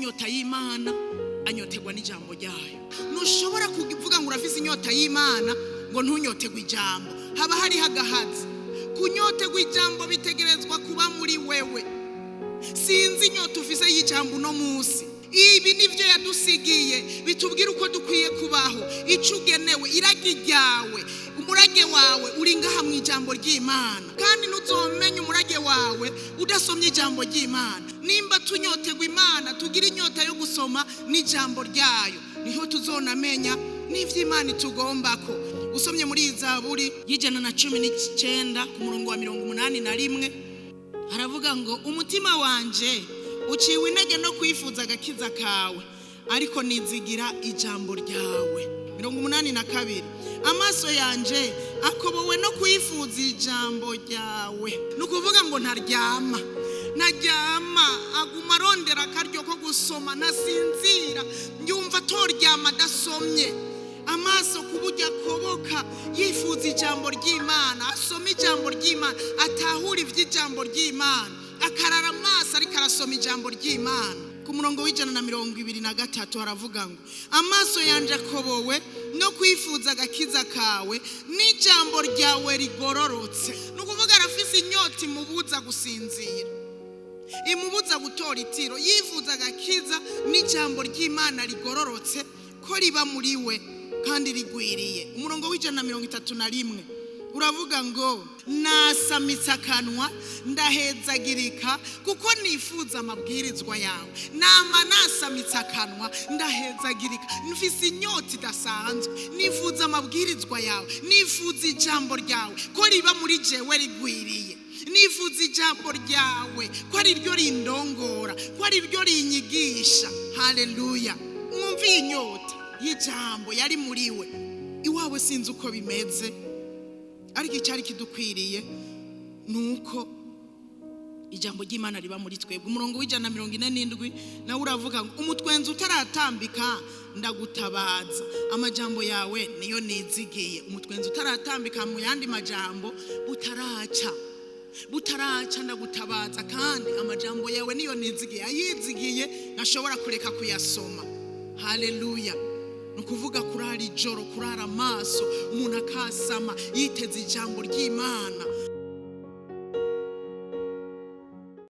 inyota y'Imana anyotegwa n'ijambo ryayo. Ntushobora kuvuga ngo urafise inyota y'Imana ngo ntunyotegwe ijambo. Haba hari hagahazi. Kunyotegwa ijambo bitegerezwa kuba muri wewe. Sinzi inyota ufise y'ijambo no musi. Ibi nivyo yadusigiye bitubwira uko dukwiye kubaho. Ico ugenewe iragi ryawe, umurage wawe uri ngaha mu ijambo ry'Imana. Kandi ntuzomenya umurage wawe udasomye ijambo ry'Imana. Nimba tunyotegwa Imana, tugira inyota yo gusoma n'ijambo ryayo, niho tuzonamenya n'ivy'Imana itugombako. Usomye muri Zaburi y'ijana na 19 ku murongo wa 81 haravuga ngo umutima wanje uciwe intege no kwifuza agakiza kawe, ariko nizigira ijambo ryawe. 82 amaso yanje akobowe no kwifuza ijambo ryawe. Nukuvuga ngo ntaryama aguma arondera akaryo ko gusoma, nasinzira nyumva toryama dasomye. Amaso kuburya koboka yifuza ijambo ry'Imana, asoma ijambo ry'Imana, atahura ivy'ijambo ry'Imana, akarara amaso ariko arasoma ijambo ry'Imana. Ku murongo w'ijana na 23 haravuga ngo amaso yanje akobowe no kwifuza agakiza kawe n'ijambo ryawe rigororotse. Nukuvuga arafise inyota imubuza gusinzira, imubuza gutora itiro, yifuza agakiza n'ijambo ry'Imana rigororotse ko riba muri we kandi rigwiriye. Umurongo w'ijana na 31 uravuga ngo nasamitse akanwa ndahezagirika kuko nifuza amabwirizwa yawe. Nama nasamitse akanwa ndahezagirika, nfise inyota idasanzwe, nifuza amabwirizwa yawe, nifuza ijambo ryawe ko riba muri jewe rigwiriye. Nifuza ijambo ryawe ko ari ryo rindongora, ko ari ryo rinyigisha. Haleluya. Mwumviye inyota y'ijambo yari muri we. Iwawe sinzi uko bimeze, ariko icyari kidukwiriye nuko ijambo ry'Imana riba muri twebwe. Umurongo w'ijana na 47 nawe uravuga ngo umutwenzi utaratambika ndagutabaza, amajambo yawe niyo nizigiye. Umutwenzi utaratambika mu yandi majambo butaraca ndagutabaza, kandi amajambo yawe niyo nizigiye. Ayizigiye ntashobora kureka kuyasoma. Haleluya. Nukuvuga kurara ijoro, kurara amaso, umuntu akasama yiteze ijambo ry'Imana.